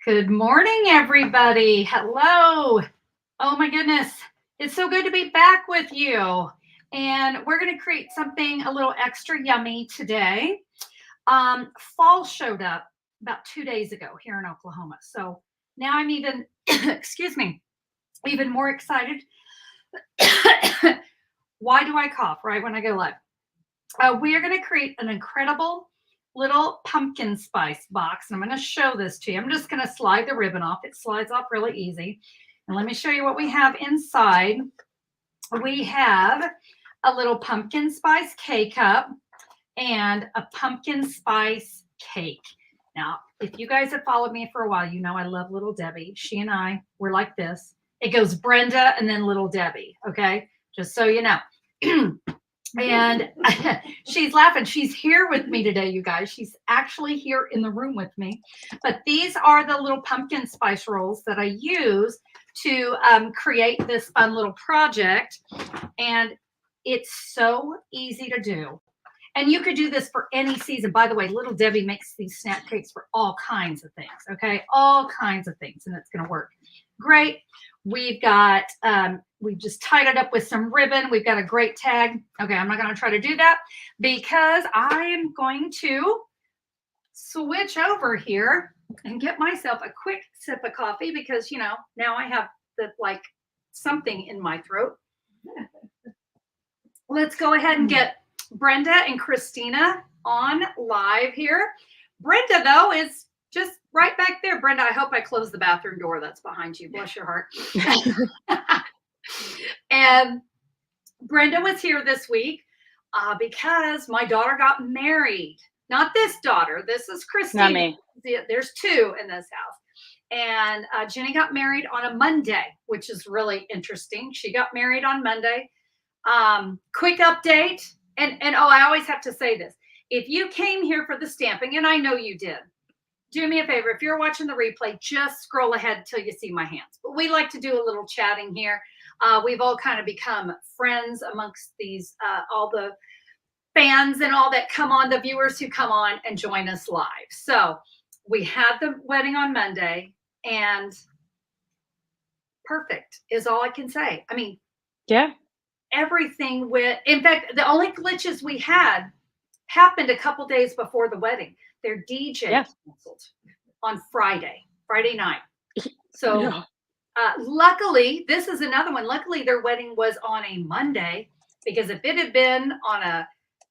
Good morning, everybody. Hello. Oh my goodness. It's so good to be back with you. And we're going to create something a little extra yummy today. Fall showed up about 2 days ago here in Oklahoma. So now I'm even, excuse me, even more excited. Why do I cough right when I go live? We are going to create an incredible little pumpkin spice box. And I'm going to show this to you. I'm just going to slide the ribbon off. It slides off really easy. And let me show you what we have inside. We have a little pumpkin spice K-cup and a pumpkin spice cake. Now, if you guys have followed me for a while, you know I love Little Debbie. She and I, we're like this. It goes Brenda and then Little Debbie, okay? Just so you know. And she's laughing. She's here with me today, you guys. She's actually here in the room with me. But these are the little pumpkin spice rolls that I use to create this fun little project. And it's so easy to do. And you could do this for any season. By the way, Little Debbie makes these snap cakes for all kinds of things, okay? All kinds of things, and it's going to work great. We've got, we just tied it up with some ribbon. We've got a great tag. Okay, I'm not going to try to do that because I am going to switch over here and get myself a quick sip of coffee because, you know, now I have the like something in my throat. Let's go ahead and get Brenda and Christina on live here. Brenda, though, is just right back there. Brenda, I hope I closed the bathroom door that's behind you. Bless your heart. And Brenda was here this week because my daughter got married. Not this daughter. This is Christina. Not me. There's two in this house. And Jenny got married on a Monday, which is really interesting. She got married on Monday. Quick update. And oh, I always have to say this. If you came here for the stamping, and I know you did, do me a favor. If you're watching the replay, just scroll ahead till you see my hands. But we like to do a little chatting here. We've all kind of become friends amongst these, all the fans and all that come on, the viewers who come on and join us live. So we had the wedding on Monday, and perfect is all I can say. I mean, yeah. Everything went. In fact, the only glitches we had happened a couple days before the wedding. Their DJ canceled on Friday night. So luckily, this is another one. Luckily, their wedding was on a Monday because if it had been on a,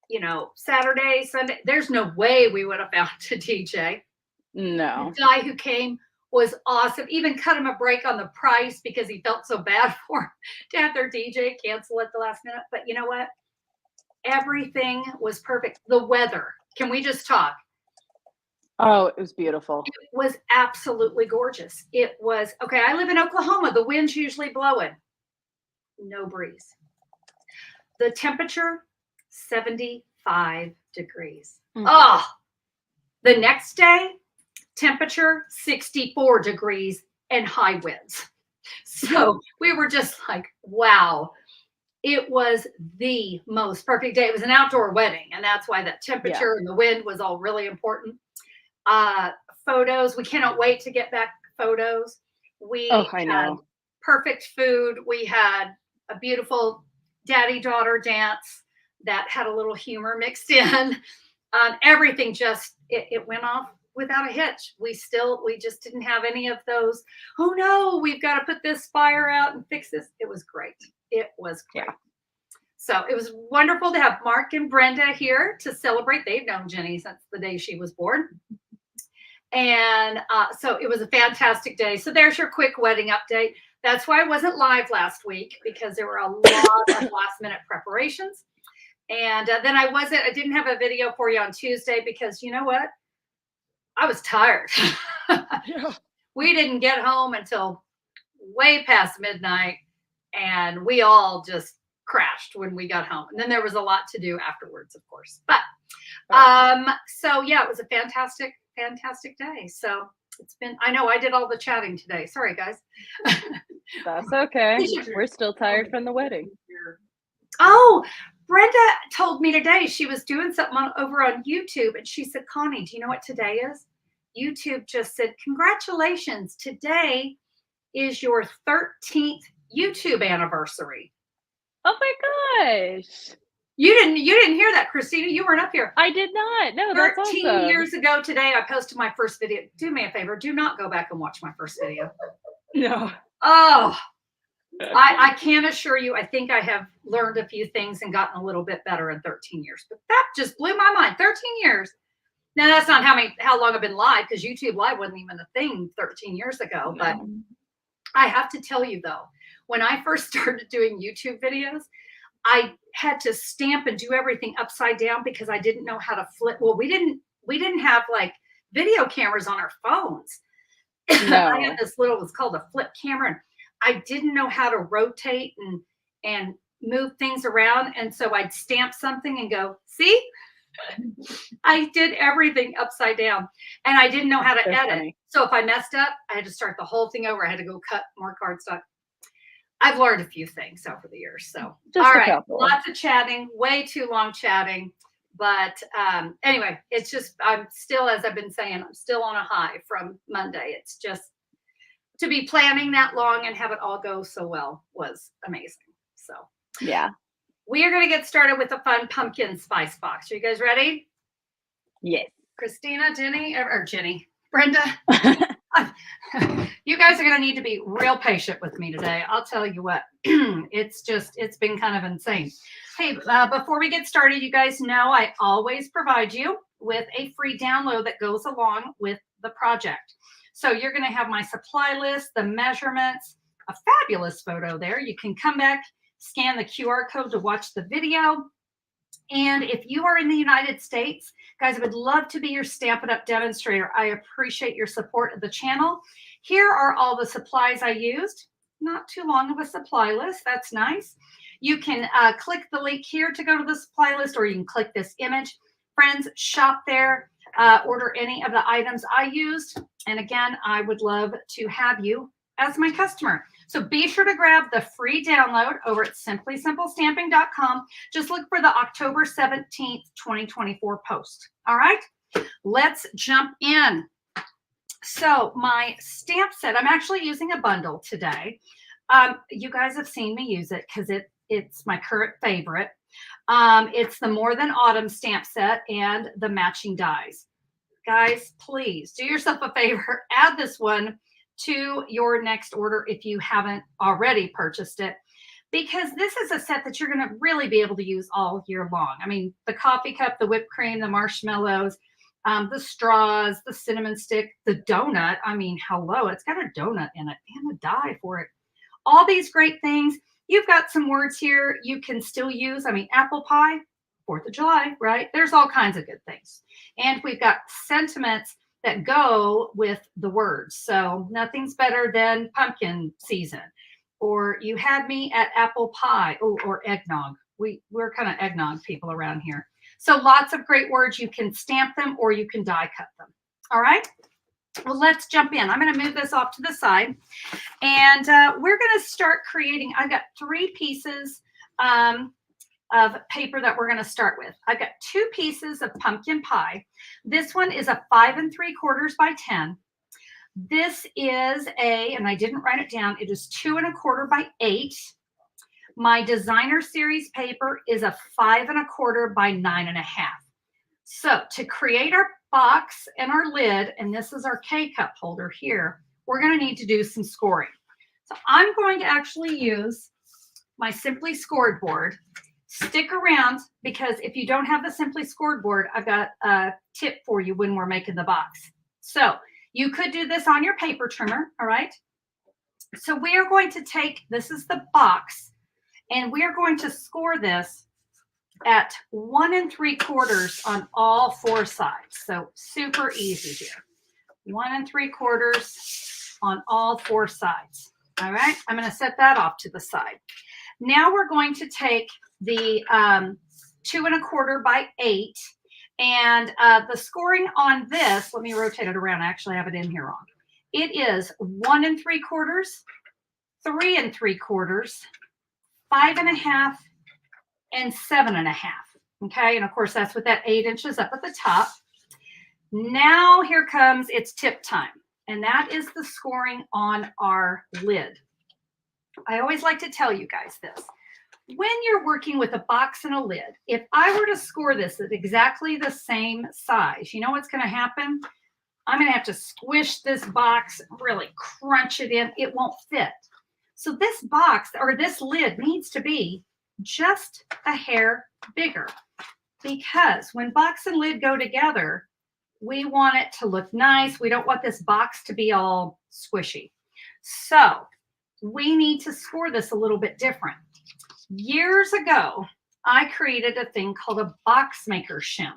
you know, Saturday, Sunday, there's no way we would have found a DJ. No. The guy who came was awesome. Even cut him a break on the price because he felt so bad for him to have their DJ cancel at the last minute. But you know what? Everything was perfect. The weather. Can we just talk? Oh, it was beautiful. It was absolutely gorgeous. It was, okay, I live in Oklahoma. The wind's usually blowing. No breeze. The temperature, 75 degrees. Oh, the next day, temperature 64 degrees and high winds. So we were just like, wow, it was the most perfect day. It was an outdoor wedding, and that's why that temperature and the wind was all really important. Photos, we cannot wait to get back photos. We had perfect food. We had a beautiful daddy-daughter dance that had a little humor mixed in. Everything just, it went off without a hitch. We just didn't have any of those, oh no, we've got to put this fire out and fix this. It was great. It was great. Yeah. So it was wonderful to have Mark and Brenda here to celebrate. They've known Jenny since the day she was born. And so it was a fantastic day. So there's your quick wedding update. That's why I wasn't live last week, because there were a lot of last minute preparations. And then I didn't have a video for you on Tuesday because you know what? I was tired. We didn't get home until way past midnight, and we all just crashed when we got home. And then there was a lot to do afterwards, of course. But so yeah, it was a fantastic day. So it's been, I know I did all the chatting today. Sorry, guys. That's okay. We're still tired from the wedding. Oh, Brenda told me today she was doing something over on YouTube, and she said, Connie, do you know what today is? YouTube just said, congratulations. Today is your 13th YouTube anniversary. Oh my gosh. You didn't hear that, Christina. You weren't up here. I did not. No, that's 13 awesome. years ago today, I posted my first video. Do me a favor. Do not go back and watch my first video. No. Oh, I can assure you, I think I have learned a few things and gotten a little bit better in 13 years. But that just blew my mind. 13 years. Now, that's not how long I've been live, because YouTube Live wasn't even a thing 13 years ago. But I have to tell you, though, when I first started doing YouTube videos, I had to stamp and do everything upside down because I didn't know how to flip. Well, we didn't have like video cameras on our phones. No. I had this little, it was called a flip camera, and I didn't know how to rotate and move things around. And so I'd stamp something and go, see, I did everything upside down, and I didn't know how to edit. Funny. So if I messed up, I had to start the whole thing over. I had to go cut more cardstock. I've learned a few things over the years. So, Just all a right, couple. lots of chatting, way too long chatting. But anyway, it's just, I'm still, as I've been saying, I'm still on a high from Monday. It's just, to be planning that long and have it all go so well was amazing. So Yeah. we are going to get started with a fun pumpkin spice box. Are you guys ready? Yes. Christina, Jenny, Brenda. You guys are going to need to be real patient with me today. I'll tell you what, it's been kind of insane. Hey, before we get started, you guys know I always provide you with a free download that goes along with the project. So you're going to have my supply list, the measurements, a fabulous photo there. You can come back, scan the QR code to watch the video. And if you are in the United States, guys, I would love to be your Stamp It Up demonstrator. I appreciate your support of the channel. Here are all the supplies I used. Not too long of a supply list. That's nice. You can click the link here to go to the supply list, or you can click this image. Friends, shop there. Order any of the items I used. And again, I would love to have you as my customer. So be sure to grab the free download over at simplysimplestamping.com. Just look for the October 17th, 2024 post. All right, let's jump in. So my stamp set, I'm actually using a bundle today. You guys have seen me use it because it's my current favorite. It's the More Than Autumn stamp set and the matching dies. Guys, please do yourself a favor, add this one to your next order if you haven't already purchased it, because this is a set that you're going to really be able to use all year long. I mean, the coffee cup, the whipped cream, the marshmallows, the straws, the cinnamon stick, the donut. I mean, hello, it's got a donut in it and a die for it. All these great things. You've got some words here you can still use. I mean, apple pie, 4th of July, right? There's all kinds of good things. And we've got sentiments that go with the words. So nothing's better than pumpkin season, or you had me at apple pie, or eggnog. We're kind of eggnog people around here. So lots of great words. You can stamp them or you can die cut them. All right. Well, let's jump in. I'm going to move this off to the side, and we're going to start creating. I've got 3 pieces of paper that we're going to start with. I've got 2 pieces of pumpkin pie. This one is a 5 3/4 by 10. This is and I didn't write it down, it is 2 1/4 by 8. My designer series paper is a 5 1/4 by 9 1/2. So to create our box and our lid, and this is our K-cup holder here, we're going to need to do some scoring. So I'm going to actually use my Simply Scored board. Stick around, because if you don't have the Simply Scored board, I've got a tip for you when we're making the box. So you could do this on your paper trimmer, all right? So we are going to take, this is the box, and we are going to score this at 1 3/4 on all 4 sides. So super easy here. 1 3/4 on all 4 sides. All right, I'm going to set that off to the side. Now we're going to take the 2 1/4 by 8, and the scoring on this, let me rotate it around. I actually have it in here wrong. It is 1 3/4, 3 3/4, 5 1/2, and 7 1/2. Okay, and of course that's with that 8 inches up at the top. Now here comes, it's tip time. And that is the scoring on our lid. I always like to tell you guys this. When you're working with a box and a lid, if I were to score this at exactly the same size, you know what's going to happen? I'm going to have to squish this box, really crunch it in. It won't fit. So this box or this lid needs to be just a hair bigger, because when box and lid go together, we want it to look nice. We don't want this box to be all squishy. So we need to score this a little bit different. Years ago, I created a thing called a box maker shim.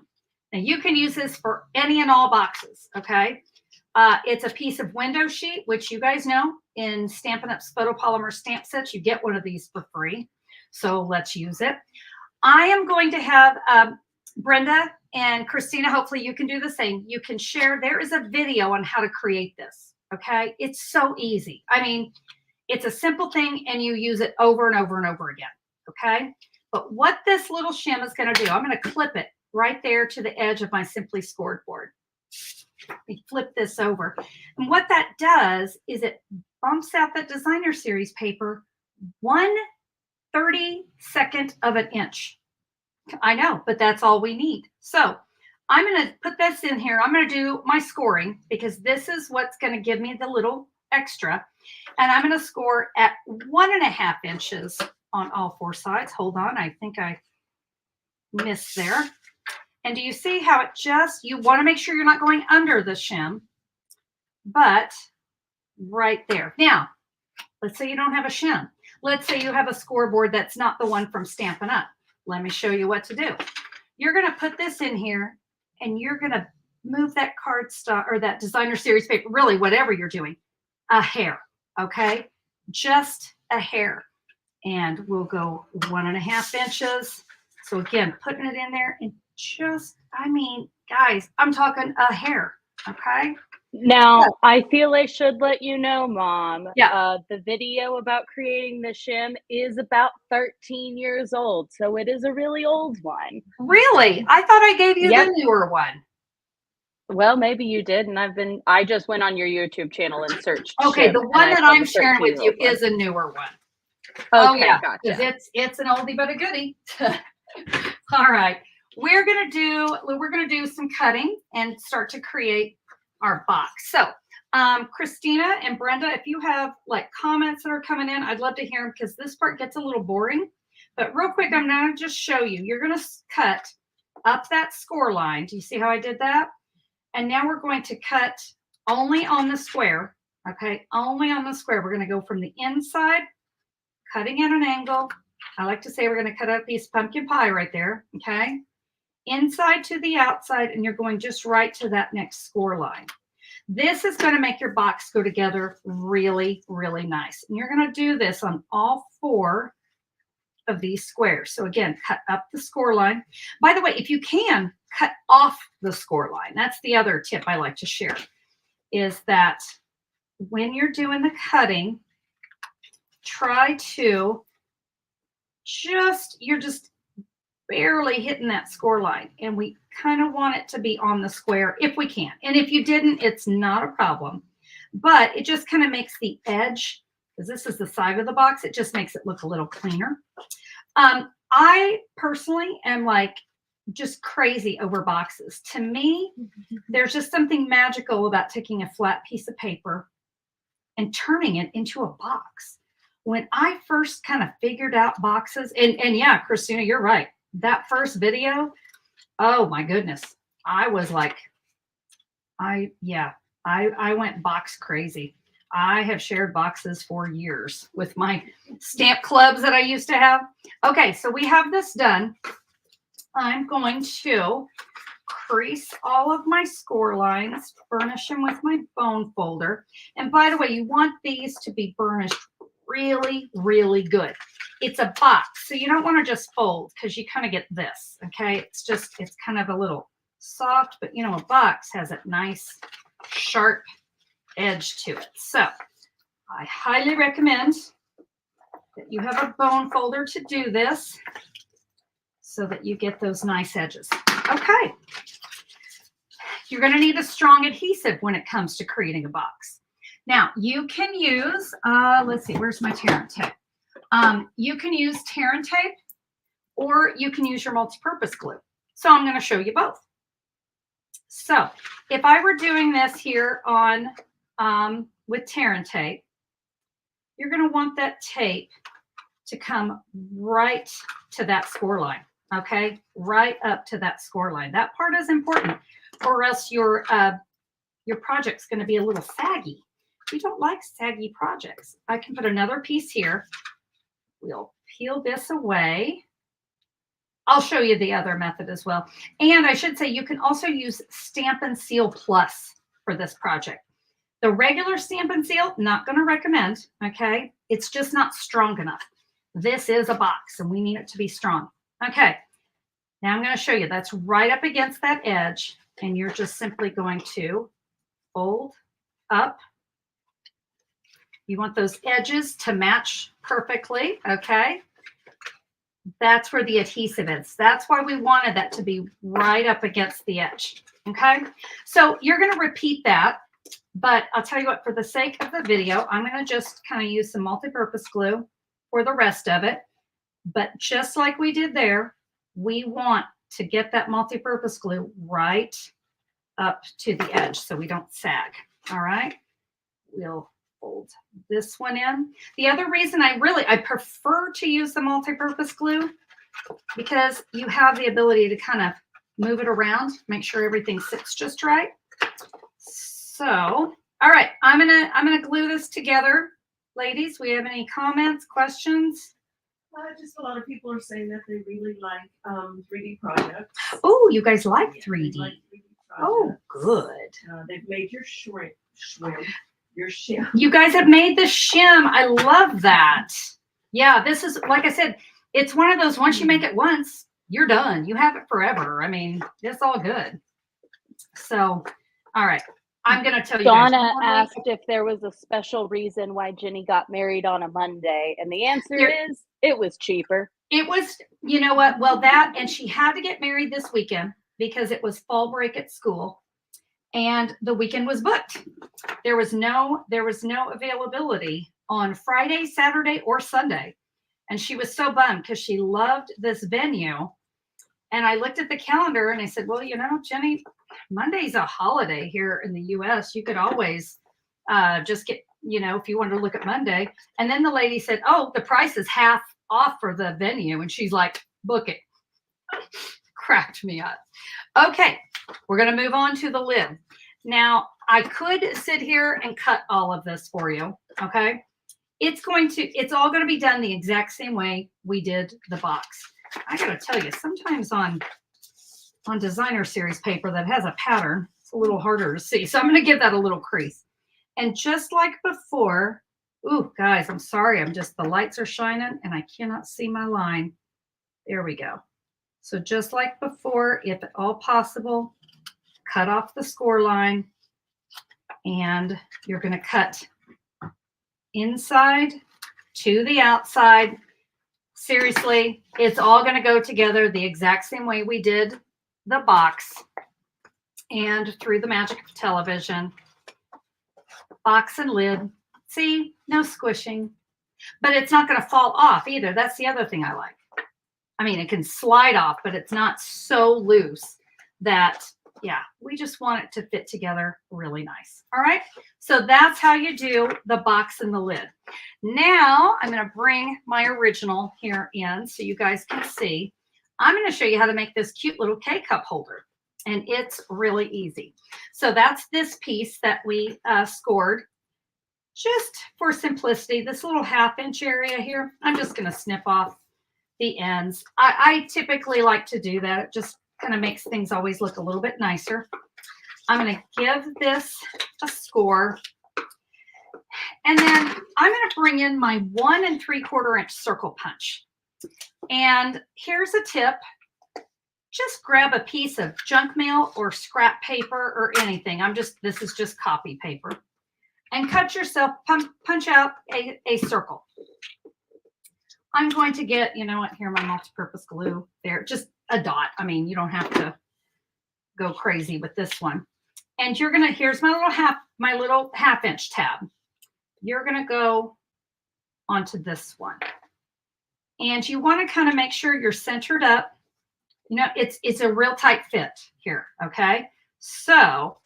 Now you can use this for any and all boxes, okay? It's a piece of window sheet, which you guys know in Stampin' Up's photopolymer stamp sets, you get one of these for free. So let's use it. I am going to have Brenda and Christina, hopefully you can do the same. You can share, there is a video on how to create this, okay? It's so easy. I mean, it's a simple thing and you use it over and over and over again, okay? But what this little shim is gonna do, I'm gonna clip it right there to the edge of my Simply Scored board. Let me flip this over. And what that does is it bumps out that designer series paper 1/32 of an inch. I know, but that's all we need. So I'm going to put this in here. I'm going to do my scoring because this is what's going to give me the little extra. And I'm going to score at 1.5 inches on all 4 sides. Hold on. I think I missed there. And do you see how it just, you want to make sure you're not going under the shim, but right there. Now, let's say you don't have a shim. Let's say you have a scoreboard that's not the one from Stampin' Up. Let me show you what to do. You're going to put this in here and you're going to move that cardstock or that designer series paper, really whatever you're doing, a hair, okay? Just a hair. And we'll go 1.5 inches. So again, putting it in there and just, I mean, guys, I'm talking a hair, okay? Now, I feel I should let you know, Mom. Yeah. The video about creating the shim is about 13 years old, so it is a really old one. Really? I thought I gave you Yep. the newer one. Well, maybe you did, and I just went on your YouTube channel and searched. Okay, shim, the one that I'm sharing with you 13-year-old is a newer one. Okay, Oh yeah, gotcha. because it's an oldie but a goodie. All right, we're gonna do some cutting and start to create our box. So Christina and Brenda, if you have like comments that are coming in, I'd love to hear them because this part gets a little boring. But real quick, I'm gonna just show you. You're gonna cut up that score line. Do you see how I did that? And now we're going to cut only on the square. Okay, only on the square. We're gonna go from the inside, cutting at an angle. I like to say we're going to cut out a piece of pumpkin pie right there, okay? Inside to the outside, and you're going just right to that next score line. This is going to make your box go together really, really nice. And you're going to do this on all 4 of these squares. So again, cut up the score line. By the way, if you can, cut off the score line. That's the other tip I like to share, is that when you're doing the cutting, try to you're just barely hitting that score line, and we kind of want it to be on the square if we can. And if you didn't, it's not a problem, but it just kind of makes the edge, because this is the side of the box, it just makes it look a little cleaner. I personally am like just crazy over boxes. To me, there's just something magical about taking a flat piece of paper and turning it into a box. When I first kind of figured out boxes, and yeah, Christina, you're right. That first video, oh my goodness. I was like, I went box crazy. I have shared boxes for years with my stamp clubs that I used to have. Okay, so we have this done. I'm going to crease all of my score lines, burnish them with my bone folder. And by the way, you want these to be burnished really, really good. It's a box, so you don't want to just fold because you kind of get this, okay? It's kind of a little soft, but you know, a box has a nice sharp edge to it. So I highly recommend that you have a bone folder to do this so that you get those nice edges. Okay. You're going to need a strong adhesive when it comes to creating a box. Now, you can use, let's see, where's my tear and tape? You can use tear and tape, or you can use your multi-purpose glue. So I'm going to show you both. So if I were doing this here on with tear and tape, you're going to want that tape to come right to that score line. Okay, right up to that score line. That part is important, or else your project's going to be a little saggy. We don't like saggy projects. I can put another piece here. We'll peel this away. I'll show you the other method as well. And I should say you can also use Stamp and Seal Plus for this project. The regular Stamp and Seal, not going to recommend, okay? It's just not strong enough. This is a box and we need it to be strong. Okay, now I'm going to show you. That's right up against that edge, and you're just simply going to fold up. You want those edges to match perfectly, okay? That's where the adhesive is. That's why we wanted that to be right up against the edge, okay? So you're going to repeat that, but I'll tell you what, for the sake of the video, I'm going to just kind of use some multi-purpose glue for the rest of it. But just like we did there, we want to get that multi-purpose glue right up to the edge so we don't sag, all right? We'll fold this one in. The other reason I prefer to use the multi-purpose glue, because you have the ability to kind of move it around, make sure everything sits just right. So, all right, I'm gonna glue this together. Ladies, we have any comments, questions? Just a lot of people are saying that they really like 3D projects. Oh, you guys like Yeah, 3D. they like 3D Oh, projects. good. They've made your shim. You guys have made the shim. I love that. Yeah, this is, like I said, it's one of those, once you make it once, you're done. You have it forever. I mean, it's all good. So, all right. I'm going to tell you guys. Donna asked if there was a special reason why Jenny got married on a Monday. And the answer is it was cheaper. It was, you know what? Well, that, and she had to get married this weekend because it was fall break at school. And the weekend was booked. There was no availability on Friday, Saturday, or Sunday. And she was so bummed because she loved this venue. And I looked at the calendar and I said, well, you know, Jenny, Monday's a holiday here in the US. You could always just get, you know, if you wanted to look at Monday. And then the lady said, oh, the price is half off for the venue. And she's like, book it. Cracked me up. Okay, we're going to move on to the lid. Now, I could sit here and cut all of this for you, okay? It's all going to be done the exact same way we did the box. I got to tell you, sometimes on designer series paper that has a pattern, it's a little harder to see. So I'm going to give that a little crease. And just like before, ooh, guys, I'm sorry. The lights are shining and I cannot see my line. There we go. So just like before, if at all possible, cut off the score line, and you're going to cut inside to the outside. Seriously, it's all going to go together the exact same way we did the box. And through the magic of television, box and lid. See, no squishing, but it's not going to fall off either. That's the other thing I like. I mean, it can slide off, but it's not so loose that, yeah, we just want it to fit together really nice. All right. So that's how you do the box and the lid. Now I'm going to bring my original here in so you guys can see. I'm going to show you how to make this cute little K-cup holder, and it's really easy. So that's this piece that we scored. Just for simplicity, this little 1/2 inch area here, I'm just going to snip off the ends. I typically like to do that. It just kind of makes things always look a little bit nicer. I'm going to give this a score. And then I'm going to bring in my 1 3/4 inch circle punch. And here's a tip. Just grab a piece of junk mail or scrap paper or anything. This is just copy paper. And cut yourself, punch out a circle. I'm going to get, you know what, here, my multi-purpose glue there, just a dot. I mean, you don't have to go crazy with this one. And you're gonna, here's my little half inch tab. You're gonna go onto this one. And you want to kind of make sure you're centered up. You know, it's a real tight fit here, okay? So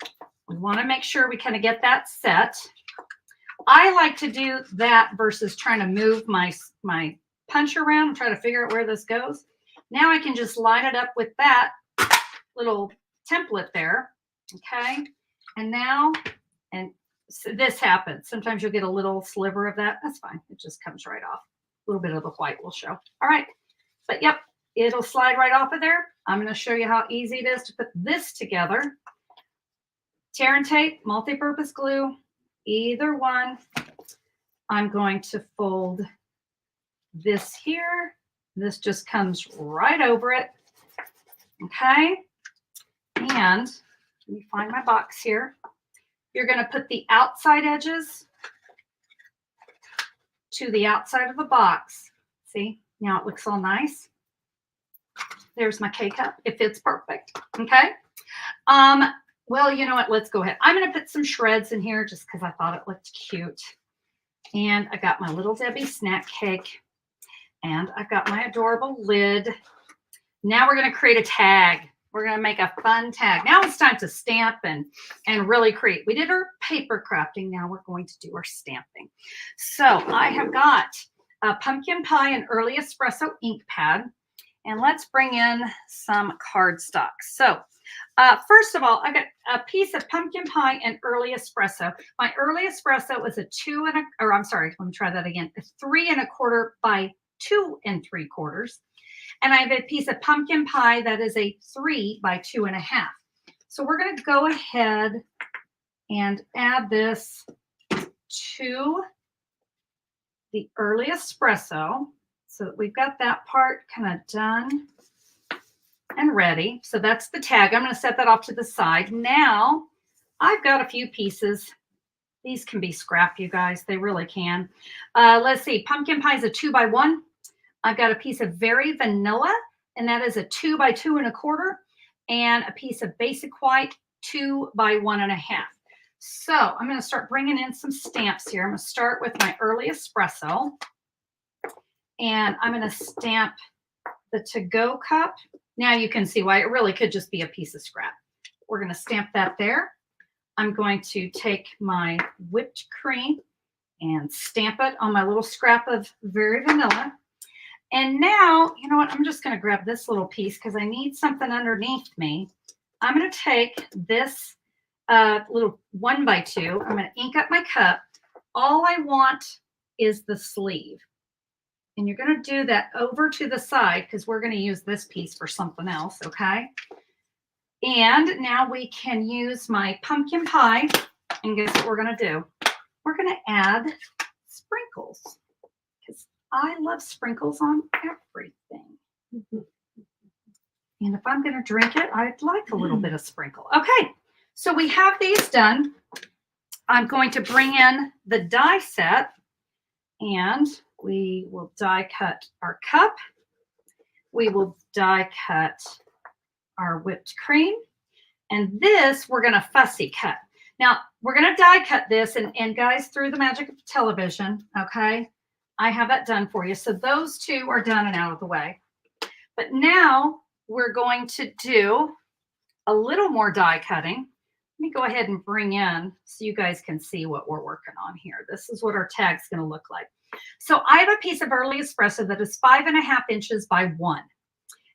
we want to make sure we kind of get that set. I like to do that versus trying to move my punch around and try to figure out where this goes. Now I can just line it up with that little template there, okay? And now, and so this happens. Sometimes you'll get a little sliver of that. That's fine. It just comes right off. A little bit of the white will show. All right. But yep, it'll slide right off of there. I'm going to show you how easy it is to put this together. Tear and tape, multi-purpose glue, either one. I'm going to fold this here. This just comes right over it. Okay. And let me find my box here. You're going to put the outside edges to the outside of the box. See, now it looks all nice. There's my K-cup. It fits perfect. Okay. Well, you know what? Let's go ahead. I'm going to put some shreds in here just because I thought it looked cute. And I got my Little Debbie snack cake. And I've got my adorable lid. Now we're going to create a tag. We're going to make a fun tag. Now it's time to stamp and really create. We did our paper crafting. Now we're going to do our stamping. So I have got a pumpkin pie and early espresso ink pad. And let's bring in some cardstock. So first of all, I got a piece of pumpkin pie and early espresso. My early espresso was a 3 1/4 by 2 3/4. And I have a piece of pumpkin pie that is a 3 by 2 1/2. So we're going to go ahead and add this to the early espresso. So that we've got that part kind of done and ready. So that's the tag. I'm going to set that off to the side. Now I've got a few pieces. These can be scrap, you guys. They really can. Let's see. Pumpkin pie is a 2 by 1. I've got a piece of Very Vanilla, and that is a 2 by 2 1/4, and a piece of Basic White, 2 by 1 1/2. So I'm going to start bringing in some stamps here. I'm going to start with my early espresso, and I'm going to stamp the to-go cup. Now you can see why it really could just be a piece of scrap. We're going to stamp that there. I'm going to take my whipped cream and stamp it on my little scrap of Very Vanilla. And now, you know what? I'm just going to grab this little piece because I need something underneath me. I'm going to take this little 1 by 2. I'm going to ink up my cup. All I want is the sleeve. And you're going to do that over to the side because we're going to use this piece for something else, okay? And now we can use my pumpkin pie. And guess what we're going to do? We're going to add sprinkles because I love sprinkles on everything. And if I'm going to drink it, I'd like a little bit of sprinkle. Okay, so we have these done. I'm going to bring in the die set, and we will die cut our cup. We will die cut our whipped cream. And this we're going to fussy cut. Now, we're going to die cut this, and guys, through the magic of television, okay, I have that done for you. So those two are done and out of the way. But now we're going to do a little more die cutting. Let me go ahead and bring in so you guys can see what we're working on here. This is what our tag's going to look like. So I have a piece of early espresso that is 5 1/2 inches by 1.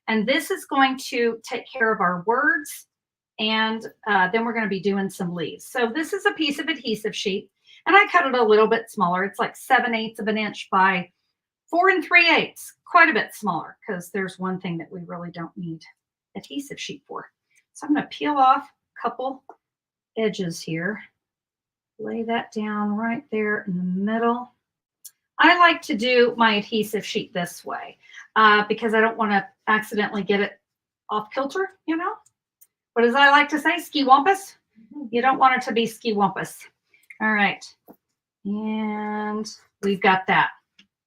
And this is going to take care of our words. And then we're going to be doing some leaves. So this is a piece of adhesive sheet. And I cut it a little bit smaller. It's like 7/8 of an inch by 4 3/8. Quite a bit smaller because there's one thing that we really don't need adhesive sheet for. So I'm going to peel off a couple edges here. Lay that down right there in the middle. I like to do my adhesive sheet this way because I don't want to accidentally get it off kilter, you know. What as I like to say, ski-wampus. You don't want it to be ski-wampus. All right. And we've got that.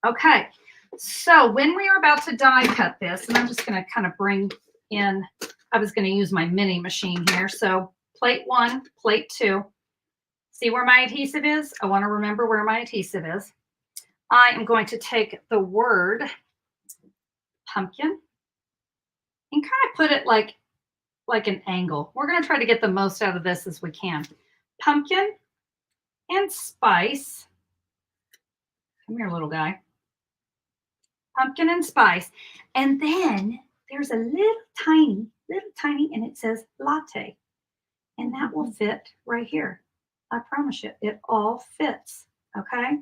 Okay. So when we are about to die cut this, and I'm just going to kind of bring in, I was going to use my mini machine here. So plate 1, plate 2. See where my adhesive is? I want to remember where my adhesive is. I am going to take the word pumpkin and kind of put it like an angle. We're going to try to get the most out of this as we can. Pumpkin and spice. Come here, little guy. Pumpkin and spice. And then there's a little tiny, and it says latte. And that will fit right here. I promise you, it all fits. Okay.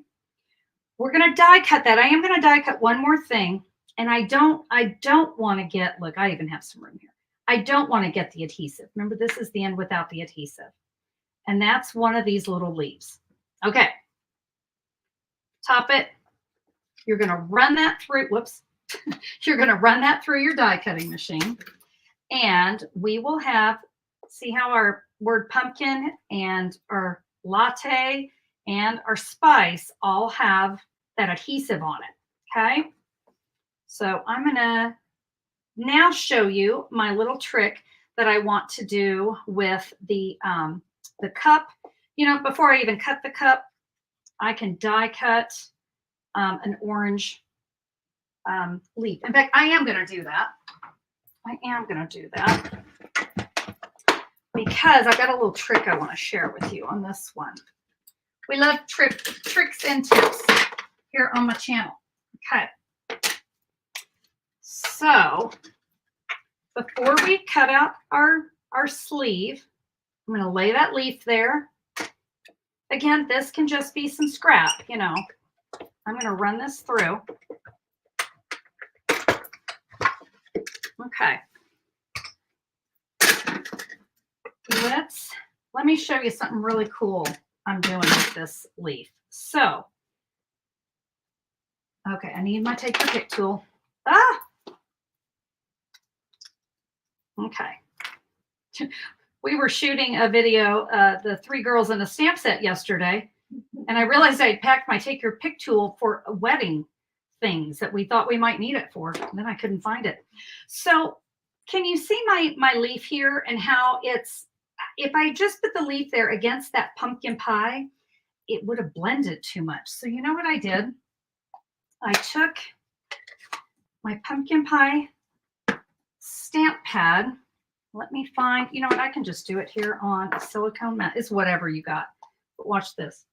We're going to die cut that. I am going to die cut one more thing. And I don't want to get, look, I even have some room here. I don't want to get the adhesive. Remember, this is the end without the adhesive. And that's one of these little leaves. Okay. Top it. You're going to run that through. Whoops. You're going to run that through your die cutting machine. And we will have, see how our word pumpkin and our latte and our spice all have that adhesive on it. Okay. So I'm going to now show you my little trick that I want to do with the cup. You know, before I even cut the cup, I can die cut an orange leaf. In fact, I am going to do that. I am going to do that because I've got a little trick I want to share with you on this one. We love tricks and tips here on my channel. Okay. So before we cut out our sleeve, I'm going to lay that leaf there. Again, this can just be some scrap, you know. I'm going to run this through. Okay. Let me show you something really cool I'm doing with this leaf. So, okay, I need my take your pick tool. Okay. We were shooting a video, the 3 girls in a stamp set yesterday, and I realized I packed my take your pick tool for wedding things that we thought we might need it for. And then I couldn't find it. So can you see my leaf here and how it's, if I just put the leaf there against that pumpkin pie, it would have blended too much. So you know what I did? I took my pumpkin pie stamp pad. Let me find, you know what, I can just do it here on a silicone mat. It's whatever you got. But watch this.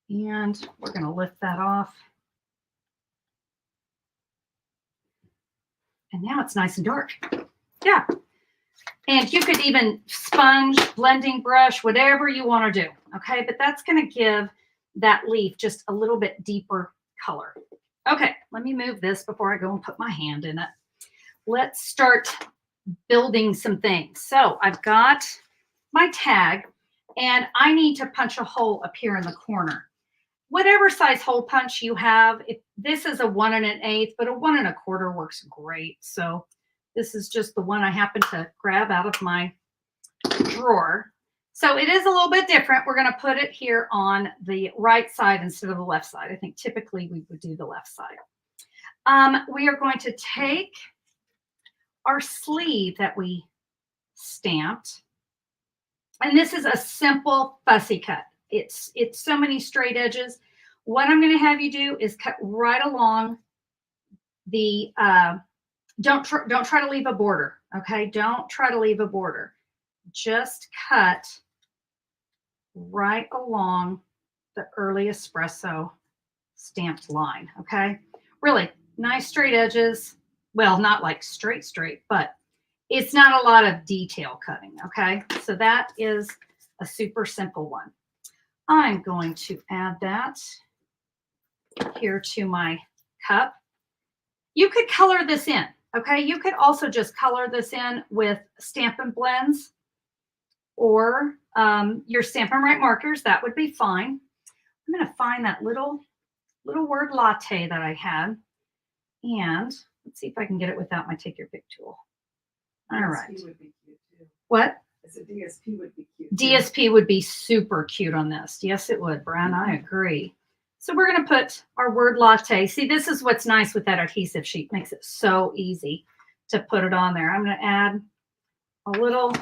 And we're going to lift that off. And now it's nice and dark. Yeah. And you could even sponge, blending brush, whatever you want to do. Okay. But that's going to give that leaf just a little bit deeper color. Okay. Let me move this before I go and put my hand in it. Let's start building some things. So I've got my tag and I need to punch a hole up here in the corner. Whatever size hole punch you have, if this is a 1 1/8, but a 1 1/4 works great. So this is just the one I happen to grab out of my drawer. So it is a little bit different. We're going to put it here on the right side instead of the left side. I think typically we would do the left side. We are going to take our sleeve that we stamped, and this is a simple fussy cut. It's so many straight edges. What I'm going to have you do is cut right along the don't try to leave a border. Okay, don't try to leave a border. Just cut right along the early espresso stamped line. Okay, really nice straight edges. Well, not like straight, but it's not a lot of detail cutting. Okay, so that is a super simple one. I'm going to add that here to my cup. You could color this in. Okay, you could also just color this in with Stampin' Blends or your Stampin' Right markers. That would be fine. I'm going to find that little word latte that I had, and let's see if I can get it without my take your pick tool. All right. DSP would be cute too. What? I said DSP would be cute. DSP would be super cute on this. Yes, it would, Brian. I agree. So we're going to put our word latte. See, this is what's nice with that adhesive sheet. Makes it so easy to put it on there. I'm going to add a little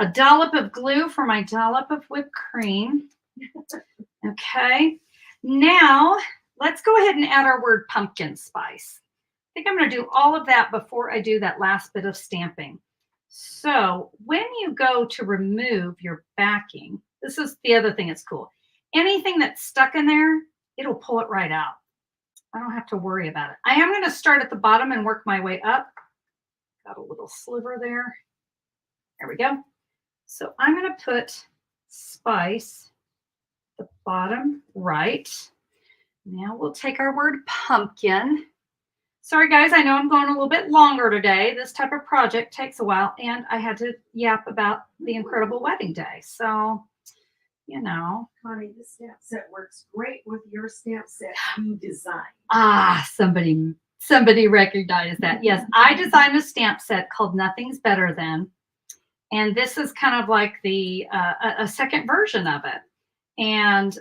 A dollop of glue for my dollop of whipped cream. Okay. Now, let's go ahead and add our word pumpkin spice. I think I'm going to do all of that before I do that last bit of stamping. So when you go to remove your backing, this is the other thing that's cool. Anything that's stuck in there, it'll pull it right out. I don't have to worry about it. I am going to start at the bottom and work my way up. Got a little sliver there. There we go. So I'm going to put spice at the bottom right. Now we'll take our word pumpkin. Sorry guys, I know I'm going a little bit longer today. This type of project takes a while, and I had to yap about the incredible wedding day. So, you know. Connie, the stamp set works great with your stamp set you designed. Ah, somebody recognized that. Yes, I designed a stamp set called Nothing's Better Than. And this is kind of like the a second version of it. And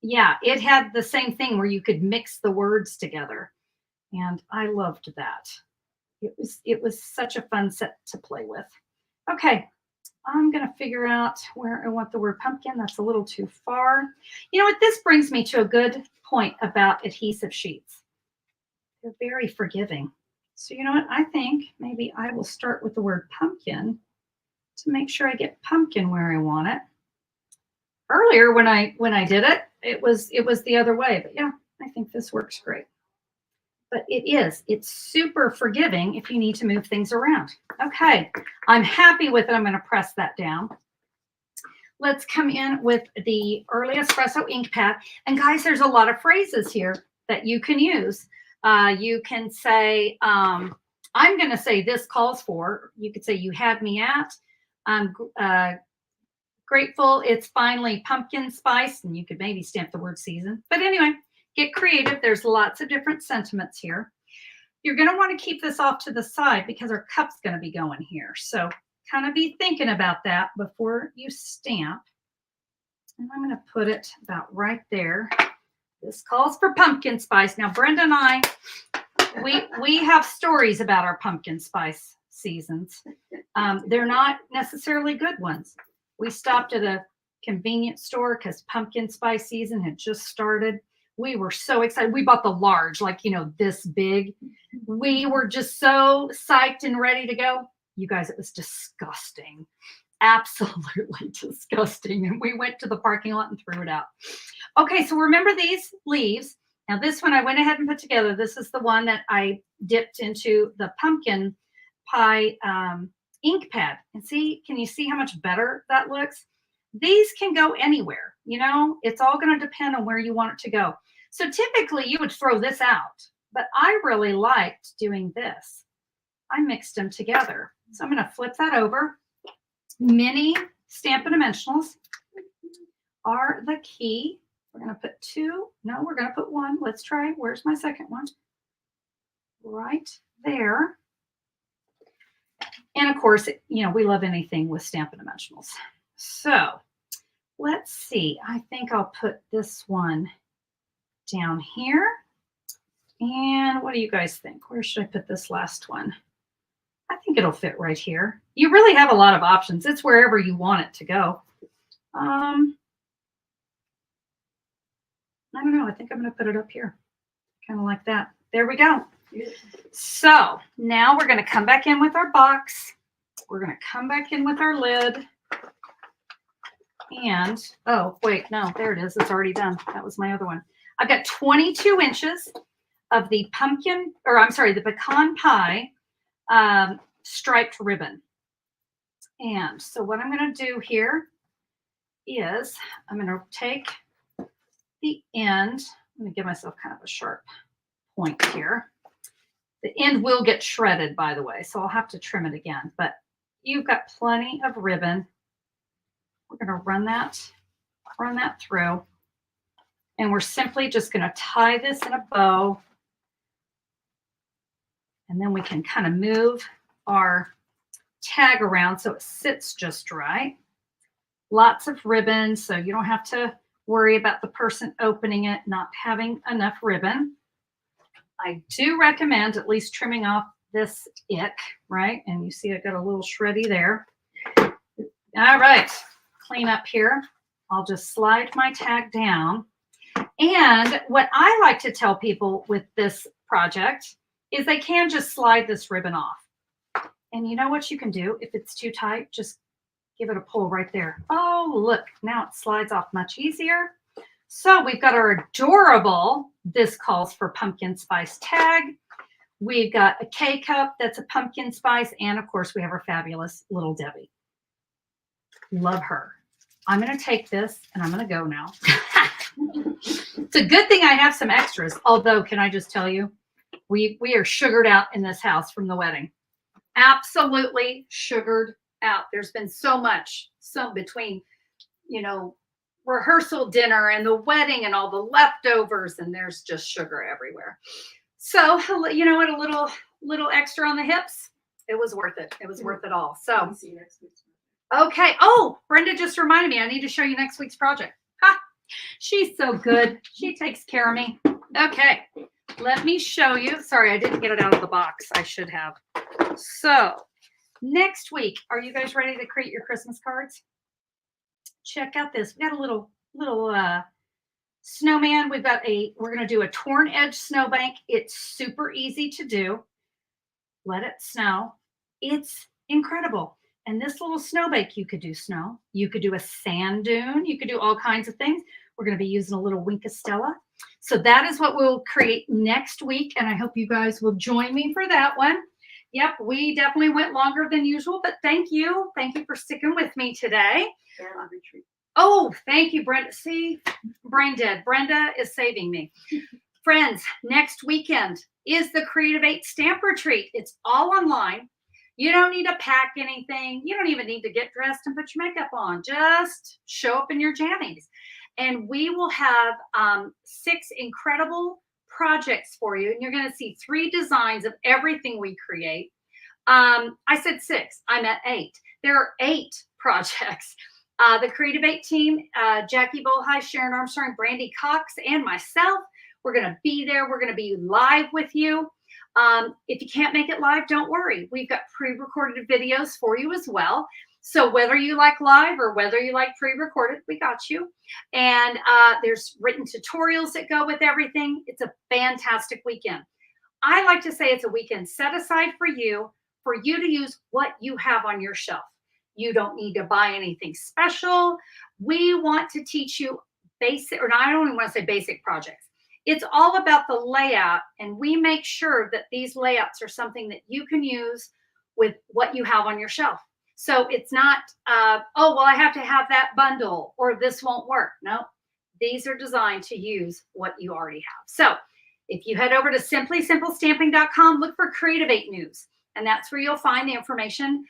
yeah, it had the same thing where you could mix the words together. And I loved that. It was such a fun set to play with. Okay, I'm going to figure out where I want the word pumpkin. That's a little too far. You know what? This brings me to a good point about adhesive sheets. They're very forgiving. So you know what? I think maybe I will start with the word pumpkin to make sure I get pumpkin where I want it. Earlier when I did it, it was the other way. But yeah, I think this works great. But it's super forgiving if you need to move things around. Okay, I'm happy with it. I'm going to press that down. Let's come in with the Early Espresso ink pad. And guys, there's a lot of phrases here that you can use. You can say, I'm going to say this calls for. You could say you had me at. I'm grateful it's finally pumpkin spice. And you could maybe stamp the word season. But anyway, get creative. There's lots of different sentiments here. You're going to want to keep this off to the side because our cup's going to be going here. So kind of be thinking about that before you stamp. And I'm going to put it about right there. This calls for pumpkin spice. Now, Brenda and I, we have stories about our pumpkin spice seasons. They're not necessarily good ones. We stopped at a convenience store because pumpkin spice season had just started. We were so excited. We bought the large, like, you know, this big. We were just so psyched and ready to go. You guys, it was disgusting. Absolutely disgusting. And we went to the parking lot and threw it out. Okay, so remember these leaves. Now this one I went ahead and put together. This is the one that I dipped into the pumpkin pie ink pad. And see, can you see how much better that looks? These can go anywhere, you know, it's all going to depend on where you want it to go. So typically you would throw this out, but I really liked doing this. I mixed them together. So I'm going to flip that over. Mini Stampin' Dimensionals are the key. We're going to put two. No, we're going to put one. Let's try. Where's my second one? Right there. And of course, you know, we love anything with Stampin' Dimensionals. So let's see. I think I'll put this one down here. And what do you guys think? Where should I put this last one? I think it'll fit right here. You really have a lot of options. It's wherever you want it to go. I don't know. I think I'm going to put it up here. Kind of like that. There we go. So now we're going to come back in with our box. We're going to come back in with our lid. And, oh, wait, no, there it is. It's already done. That was my other one. I've got 22 inches of the the pecan pie striped ribbon. And so what I'm going to do here is I'm going to take the end. I'm going to give myself kind of a sharp point here. The end will get shredded, by the way, so I'll have to trim it again. But you've got plenty of ribbon. We're going to run that through. And we're simply just going to tie this in a bow. And then we can kind of move our tag around so it sits just right. Lots of ribbon, so you don't have to worry about the person opening it not having enough ribbon. I do recommend at least trimming off this ick, right? And you see I got a little shreddy there. All right, clean up here. I'll just slide my tag down. And what I like to tell people with this project is they can just slide this ribbon off. And you know what you can do? If it's too tight, just give it a pull right there. Oh, look, now it slides off much easier. So we've got our adorable, this calls for pumpkin spice tag. We've got a K-cup that's a pumpkin spice. And of course, we have our fabulous little Debbie. Love her. I'm going to take this and I'm going to go now. It's a good thing I have some extras. Although, can I just tell you, we are sugared out in this house from the wedding. Absolutely sugared out. There's been so between, rehearsal dinner and the wedding and all the leftovers, and there's just sugar everywhere. So, you know what, a little extra on the hips, it was worth it. It was worth it all. So, See you next week. okay. Oh, Brenda just reminded me, I need to show you next week's project. Ha! She's so good. She takes care of me. Okay. Let me show you. Sorry, I didn't get it out of the box. I should have. So next week, are you guys ready to create your Christmas cards? Check out this. We got a little snowman. We're going to do a torn edge snowbank. It's super easy to do. Let it snow. It's incredible. And this little snowbank, you could do snow. You could do a sand dune. You could do all kinds of things. We're going to be using a little Winkastella. So that is what we'll create next week. And I hope you guys will join me for that one. Yep, we definitely went longer than usual, but thank you. Thank you for sticking with me today. Retreat. Oh, thank you, Brenda. See, brain dead. Brenda is saving me. Friends, next weekend is the Creative 8 Stamp Retreat. It's all online. You don't need to pack anything. You don't even need to get dressed and put your makeup on. Just show up in your jammies. And we will have 6 incredible projects for you. And you're going to see 3 designs of everything we create. I said 6. I'm at 8. There are 8 projects. The Creative 8 team, Jackie Bolhai, Sharon Armstrong, Brandy Cox, and myself, we're going to be there. We're going to be live with you. If you can't make it live, don't worry. We've got pre-recorded videos for you as well. So whether you like live or whether you like pre-recorded, we got you. And there's written tutorials that go with everything. It's a fantastic weekend. I like to say it's a weekend set aside for you to use what you have on your shelf. You don't need to buy anything special. We want to teach you basic, or I don't even want to say basic projects. It's all about the layout, and we make sure that these layouts are something that you can use with what you have on your shelf. So it's not, oh, well, I have to have that bundle or this won't work. No, these are designed to use what you already have. So if you head over to simplysimplestamping.com, look for Creative 8 News. And that's where you'll find the information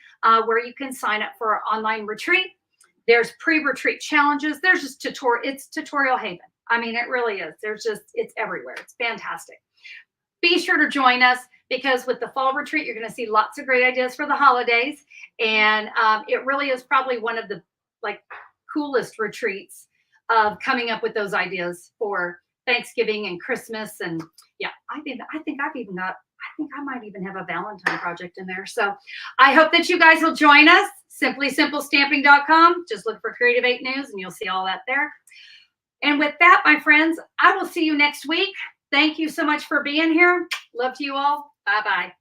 where you can sign up for our online retreat. There's pre-retreat challenges. There's just it's tutorial haven. I mean, it really is. It's everywhere. It's fantastic. Be sure to join us, because with the fall retreat, you're going to see lots of great ideas for the holidays. And it really is probably one of the coolest retreats of coming up with those ideas for Thanksgiving and Christmas. And yeah, I think I might even have a Valentine project in there. So I hope that you guys will join us. simplysimplestamping.com. Just look for Creative 8 News and you'll see all that there. And with that, my friends, I will see you next week. Thank you so much for being here. Love to you all. Bye-bye.